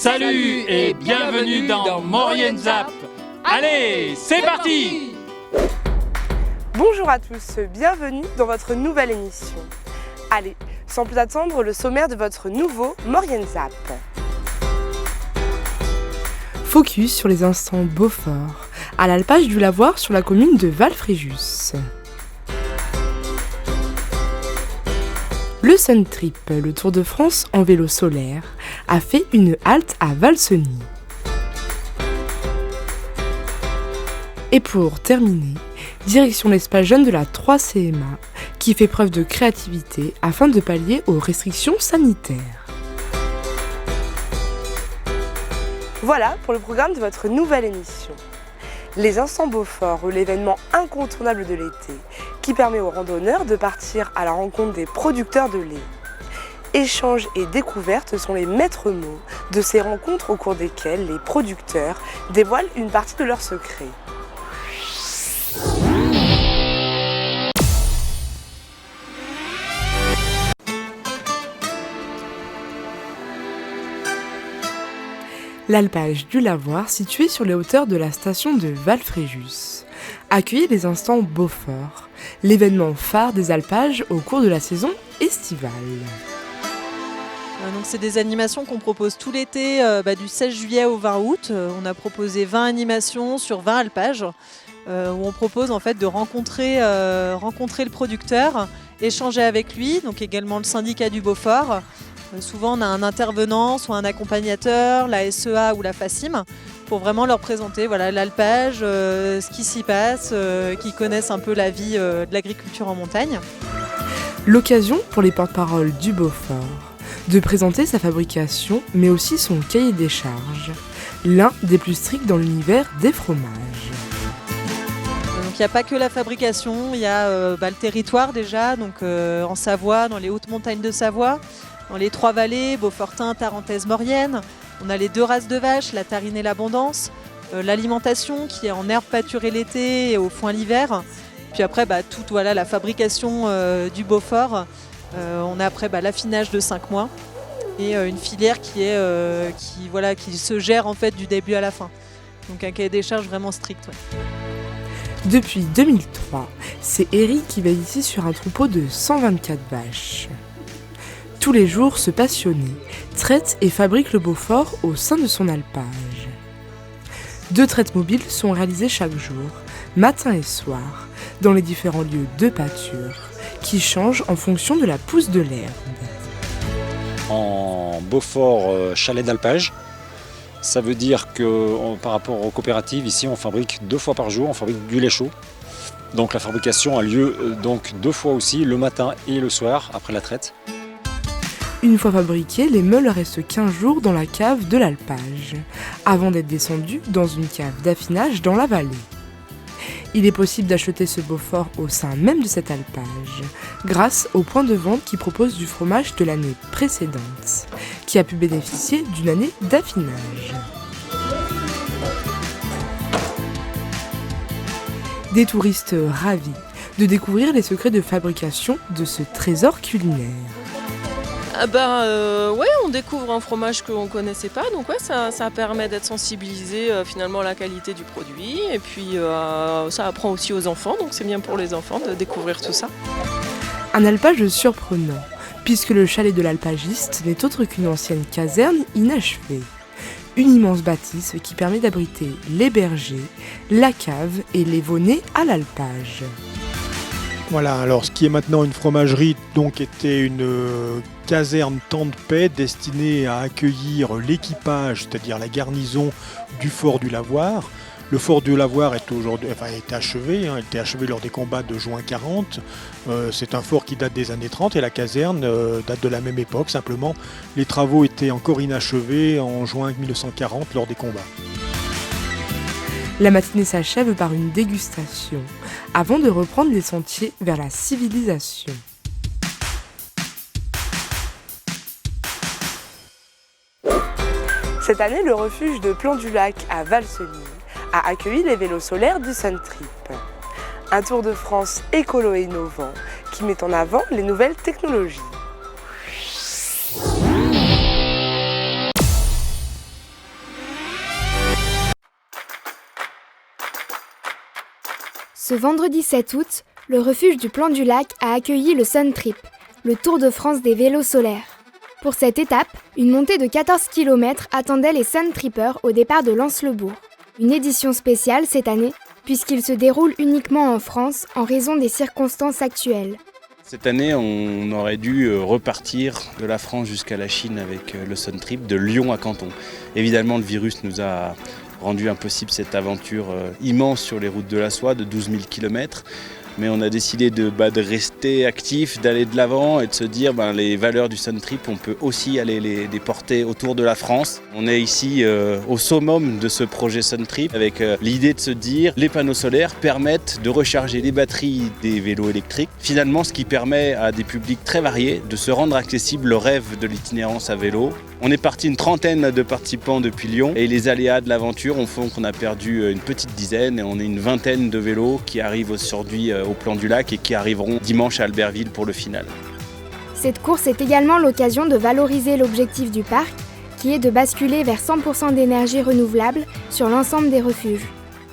Salut et bienvenue dans Maurienne Zap. Allez, c'est parti! Bonjour à tous, bienvenue dans votre nouvelle émission. Allez, sans plus attendre, le sommaire de votre nouveau Maurienne Zap. Focus sur les instants Beaufort, à l'alpage du Lavoir sur la commune de Val-Fréjus. Le Sun Trip, le Tour de France en vélo solaire, a fait une halte à Valseny. Et pour terminer, direction l'espace jeune de la 3CMA, qui fait preuve de créativité afin de pallier aux restrictions sanitaires. Voilà pour le programme de votre nouvelle émission. Les Instants Beaufort, l'événement incontournable de l'été, qui permet aux randonneurs de partir à la rencontre des producteurs de lait. Échanges et découvertes sont les maîtres mots de ces rencontres au cours desquelles les producteurs dévoilent une partie de leurs secrets. L'alpage du Lavoir, situé sur les hauteurs de la station de Val-Fréjus, accueille les Instants Beaufort, l'événement phare des alpages au cours de la saison estivale. Donc c'est des animations qu'on propose tout l'été, du 16 juillet au 20 août. On a proposé 20 animations sur 20 alpages, où on propose en fait de rencontrer le producteur, échanger avec lui, donc également le syndicat du Beaufort. Souvent, on a un intervenant, soit un accompagnateur, la SEA ou la FACIM, pour vraiment leur présenter l'alpage, ce qui s'y passe, qu'ils connaissent un peu la vie de l'agriculture en montagne. L'occasion pour les porte-paroles du Beaufort de présenter sa fabrication, mais aussi son cahier des charges, l'un des plus stricts dans l'univers des fromages. Donc il n'y a pas que la fabrication, il y a le territoire déjà, donc en Savoie, dans les hautes montagnes de Savoie. Dans les trois vallées, Beaufortin, Tarentaise, Maurienne, on a les deux races de vaches, la Tarine et l'Abondance, l'alimentation qui est en herbe pâturée l'été et au foin l'hiver. Puis après, toute la fabrication du Beaufort. On a après l'affinage de 5 mois et une filière qui se gère en fait du début à la fin. Donc un cahier des charges vraiment strict. Ouais. Depuis 2003, c'est Eric qui veille ici sur un troupeau de 124 vaches. Tous les jours, ce passionné traite et fabrique le Beaufort au sein de son alpage. 2 traites mobiles sont réalisées chaque jour, matin et soir, dans les différents lieux de pâture, qui changent en fonction de la pousse de l'herbe. En Beaufort chalet d'alpage, ça veut dire que par rapport aux coopératives, ici on fabrique 2 fois par jour, on fabrique du lait chaud. Donc la fabrication a lieu 2 fois aussi, le matin et le soir, après la traite. Une fois fabriqués, les meules restent 15 jours dans la cave de l'alpage, avant d'être descendus dans une cave d'affinage dans la vallée. Il est possible d'acheter ce Beaufort au sein même de cet alpage, grâce au point de vente qui propose du fromage de l'année précédente, qui a pu bénéficier d'une année d'affinage. Des touristes ravis de découvrir les secrets de fabrication de ce trésor culinaire. On découvre un fromage qu'on ne connaissait pas, donc ça permet d'être sensibilisé finalement à la qualité du produit, et puis ça apprend aussi aux enfants, donc c'est bien pour les enfants de découvrir tout ça. Un alpage surprenant, puisque le chalet de l'alpagiste n'est autre qu'une ancienne caserne inachevée. Une immense bâtisse qui permet d'abriter les bergers, la cave et les veaux-nés à l'alpage. Voilà, alors ce qui est maintenant une fromagerie donc était une caserne temps de paix destinée à accueillir l'équipage, c'est-à-dire la garnison du fort du Lavoir. Le fort du Lavoir est achevé, il était achevé lors des combats de juin 40. C'est un fort qui date des années 30 et la caserne date de la même époque. Simplement, les travaux étaient encore inachevés en juin 1940 lors des combats. La matinée s'achève par une dégustation, avant de reprendre les sentiers vers la civilisation. Cette année, le refuge de Plan du Lac à Valseny a accueilli les vélos solaires du Sun Trip. Un tour de France écolo et innovant qui met en avant les nouvelles technologies. Ce vendredi 7 août, le refuge du Plan du Lac a accueilli le Sun Trip, le Tour de France des vélos solaires. Pour cette étape, une montée de 14 km attendait les Sun Trippers au départ de Lens-le-Bourg. Une édition spéciale cette année, puisqu'il se déroule uniquement en France en raison des circonstances actuelles. Cette année, on aurait dû repartir de la France jusqu'à la Chine avec le Sun Trip, de Lyon à Canton. Évidemment, le virus nous a rendu impossible cette aventure immense sur les routes de la soie de 12 000 km. Mais on a décidé de rester actif, d'aller de l'avant et de se dire les valeurs du Sun Trip, on peut aussi aller les porter autour de la France. On est ici au summum de ce projet Sun Trip avec l'idée de se dire les panneaux solaires permettent de recharger les batteries des vélos électriques. Finalement, ce qui permet à des publics très variés de se rendre accessible le rêve de l'itinérance à vélo. On est parti une trentaine de participants depuis Lyon et les aléas de l'aventure ont fait qu'on a perdu une petite dizaine et on est une vingtaine de vélos qui arrivent aujourd'hui au Plan du Lac et qui arriveront dimanche à Albertville pour le final. Cette course est également l'occasion de valoriser l'objectif du parc, qui est de basculer vers 100% d'énergie renouvelable sur l'ensemble des refuges.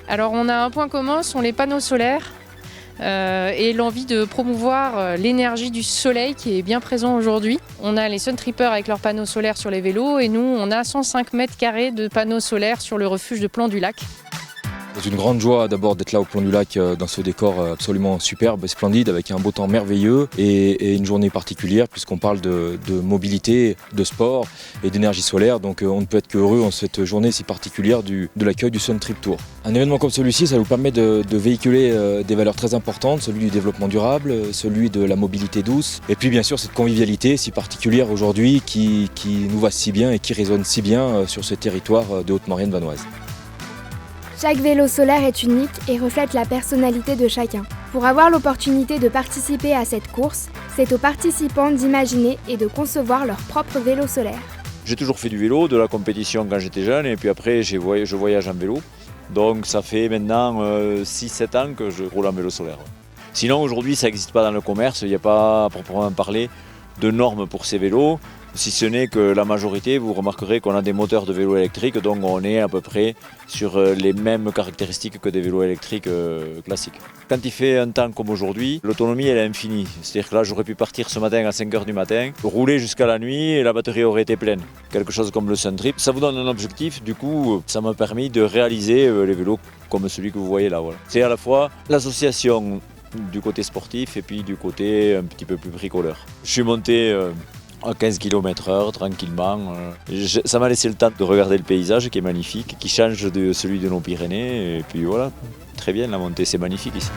Alors on a un point commun, ce sont les panneaux solaires et l'envie de promouvoir l'énergie du soleil qui est bien présent aujourd'hui. On a les Sun Trippers avec leurs panneaux solaires sur les vélos et nous on a 105 mètres carrés de panneaux solaires sur le refuge de Plan du Lac. C'est une grande joie d'abord d'être là au Plan du Lac dans ce décor absolument superbe et splendide avec un beau temps merveilleux et une journée particulière puisqu'on parle de mobilité, de sport et d'énergie solaire. Donc on ne peut être qu'heureux en cette journée si particulière de l'accueil du Sun Trip Tour. Un événement comme celui-ci, ça nous permet de véhiculer des valeurs très importantes, celui du développement durable, celui de la mobilité douce et puis bien sûr cette convivialité si particulière aujourd'hui qui nous va si bien et qui résonne si bien sur ce territoire de Haute-Maurienne vanoise. Chaque vélo solaire est unique et reflète la personnalité de chacun. Pour avoir l'opportunité de participer à cette course, c'est aux participants d'imaginer et de concevoir leur propre vélo solaire. J'ai toujours fait du vélo, de la compétition quand j'étais jeune et puis après je voyage en vélo. Donc ça fait maintenant 6-7 ans que je roule en vélo solaire. Sinon aujourd'hui ça n'existe pas dans le commerce, il n'y a pas à proprement parler de normes pour ces vélos. Si ce n'est que la majorité, vous remarquerez qu'on a des moteurs de vélos électriques, donc on est à peu près sur les mêmes caractéristiques que des vélos électriques classiques. Quand il fait un temps comme aujourd'hui, l'autonomie elle est infinie. C'est-à-dire que là j'aurais pu partir ce matin à 5h du matin, rouler jusqu'à la nuit et la batterie aurait été pleine. Quelque chose comme le Sun Trip. Ça vous donne un objectif, du coup ça m'a permis de réaliser les vélos comme celui que vous voyez là. Voilà. C'est à la fois l'association du côté sportif et puis du côté un petit peu plus bricoleur. Je suis monté à 15 km/h tranquillement. Ça m'a laissé le temps de regarder le paysage qui est magnifique, qui change de celui de nos Pyrénées. Et puis voilà, très bien la montée, c'est magnifique ici.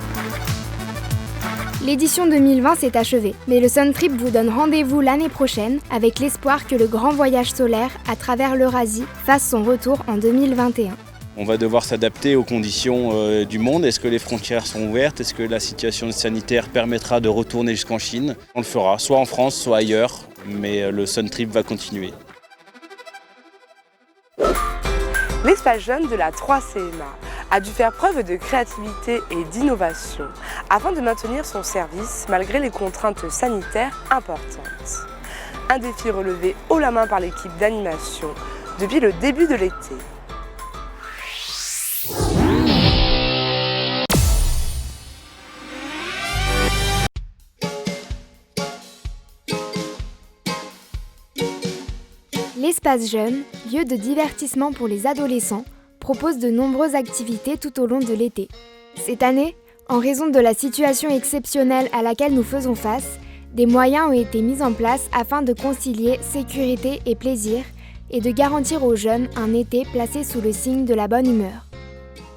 L'édition 2020 s'est achevée, mais le Sun Trip vous donne rendez-vous l'année prochaine avec l'espoir que le grand voyage solaire à travers l'Eurasie fasse son retour en 2021. On va devoir s'adapter aux conditions du monde. Est-ce que les frontières sont ouvertes? Est-ce que la situation sanitaire permettra de retourner jusqu'en Chine? On le fera, soit en France, soit ailleurs, mais le Sun Trip va continuer. L'espace jeune de la 3CMA a dû faire preuve de créativité et d'innovation afin de maintenir son service malgré les contraintes sanitaires importantes. Un défi relevé haut la main par l'équipe d'animation depuis le début de l'été. L'Espace Jeune, lieu de divertissement pour les adolescents, propose de nombreuses activités tout au long de l'été. Cette année, en raison de la situation exceptionnelle à laquelle nous faisons face, des moyens ont été mis en place afin de concilier sécurité et plaisir et de garantir aux jeunes un été placé sous le signe de la bonne humeur.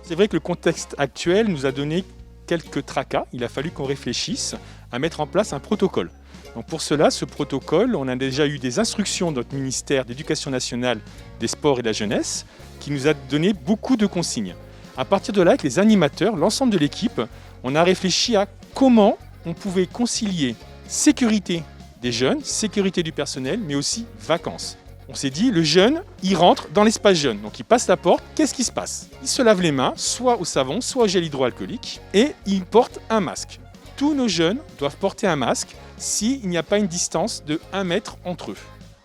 C'est vrai que le contexte actuel nous a donné quelques tracas. Il a fallu qu'on réfléchisse à mettre en place un protocole. Donc pour cela, ce protocole, on a déjà eu des instructions de notre ministère d'Éducation nationale, des Sports et de la Jeunesse qui nous a donné beaucoup de consignes. À partir de là, avec les animateurs, l'ensemble de l'équipe, on a réfléchi à comment on pouvait concilier sécurité des jeunes, sécurité du personnel, mais aussi vacances. On s'est dit, le jeune, il rentre dans l'espace jeune, donc il passe la porte, qu'est-ce qui se passe? Il se lave les mains, soit au savon, soit au gel hydroalcoolique, et il porte un masque. Tous nos jeunes doivent porter un masque s'il n'y a pas une distance de 1 mètre entre eux.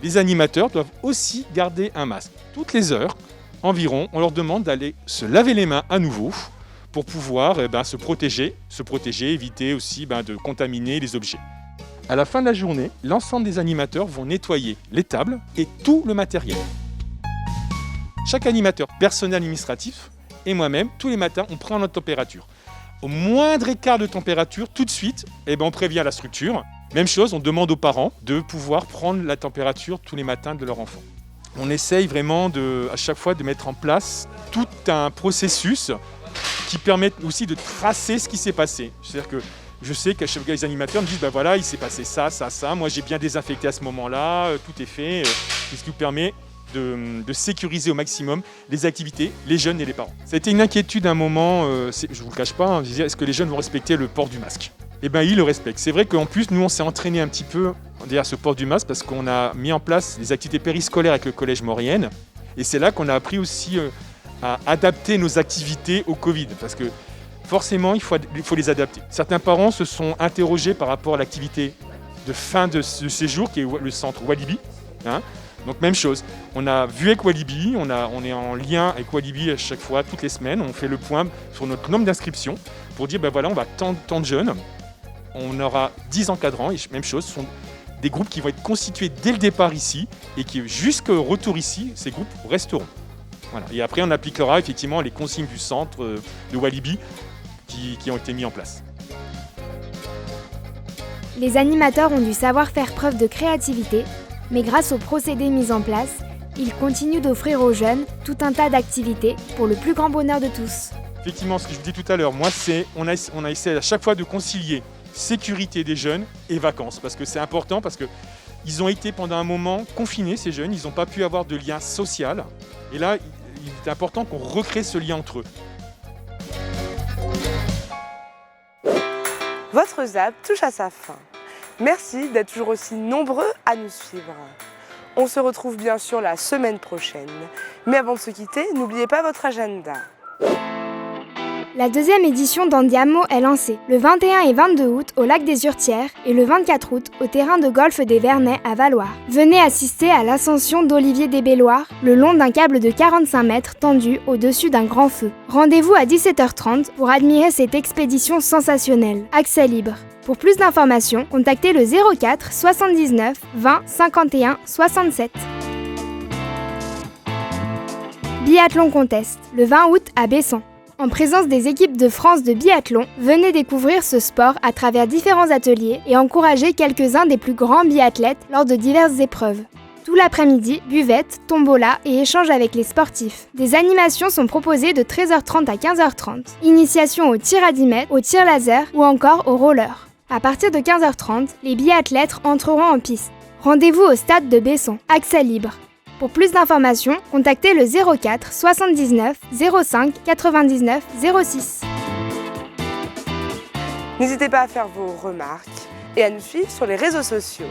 Les animateurs doivent aussi garder un masque. Toutes les heures environ, on leur demande d'aller se laver les mains à nouveau pour pouvoir se protéger, éviter aussi de contaminer les objets. À la fin de la journée, l'ensemble des animateurs vont nettoyer les tables et tout le matériel. Chaque animateur, personnel administratif et moi-même, tous les matins, on prend notre température. Au moindre écart de température, tout de suite, on prévient la structure. Même chose, on demande aux parents de pouvoir prendre la température tous les matins de leur enfant. On essaye vraiment à chaque fois de mettre en place tout un processus qui permet aussi de tracer ce qui s'est passé. C'est-à-dire que je sais qu'à chaque fois les animateurs me disent voilà, il s'est passé ça, moi j'ai bien désinfecté à ce moment-là, tout est fait, ce qui nous permet de sécuriser au maximum les activités, les jeunes et les parents. Ça a été une inquiétude à un moment, je ne vous le cache pas, je disais est-ce que les jeunes vont respecter le port du masque ? Ils le respectent. C'est vrai qu'en plus, nous on s'est entraîné un petit peu derrière ce port du masque parce qu'on a mis en place des activités périscolaires avec le collège Maurienne et c'est là qu'on a appris aussi à adapter nos activités au Covid parce que forcément il faut les adapter. Certains parents se sont interrogés par rapport à l'activité de fin de séjour qui est le centre Walibi. Donc même chose, on a vu avec Walibi, on est en lien avec Walibi à chaque fois, toutes les semaines, on fait le point sur notre nombre d'inscriptions pour dire on va tant de jeunes, on aura 10 encadrants et même chose, ce sont des groupes qui vont être constitués dès le départ ici et qui jusqu'au retour ici, ces groupes resteront. Voilà. Et après on appliquera effectivement les consignes du centre de Walibi qui ont été mis en place. Les animateurs ont dû savoir faire preuve de créativité, mais grâce aux procédés mis en place, ils continuent d'offrir aux jeunes tout un tas d'activités pour le plus grand bonheur de tous. Effectivement, ce que je vous dis tout à l'heure, moi, on a essayé à chaque fois de concilier sécurité des jeunes et vacances, parce que c'est important, parce qu'ils ont été pendant un moment confinés, ces jeunes, ils n'ont pas pu avoir de lien social, et là, il est important qu'on recrée ce lien entre eux. Votre ZAP touche à sa fin. Merci d'être toujours aussi nombreux à nous suivre. On se retrouve bien sûr la semaine prochaine. Mais avant de se quitter, n'oubliez pas votre agenda. La deuxième édition d'Andiamo est lancée le 21 et 22 août au lac des Hurtières et le 24 août au terrain de golf des Vernets à Valloires. Venez assister à l'ascension d'Olivier des Belloirs le long d'un câble de 45 mètres tendu au-dessus d'un grand feu. Rendez-vous à 17h30 pour admirer cette expédition sensationnelle. Accès libre. Pour plus d'informations, contactez le 04 79 20 51 67. Biathlon Contest, le 20 août à Bessan. En présence des équipes de France de biathlon, venez découvrir ce sport à travers différents ateliers et encourager quelques-uns des plus grands biathlètes lors de diverses épreuves. Tout l'après-midi, buvette, tombola et échange avec les sportifs. Des animations sont proposées de 13h30 à 15h30. Initiation au tir à 10 mètres, au tir laser ou encore au roller. À partir de 15h30, les biathlètes entreront en piste. Rendez-vous au stade de Bessan. Accès libre. Pour plus d'informations, contactez le 04 79 05 99 06. N'hésitez pas à faire vos remarques et à nous suivre sur les réseaux sociaux.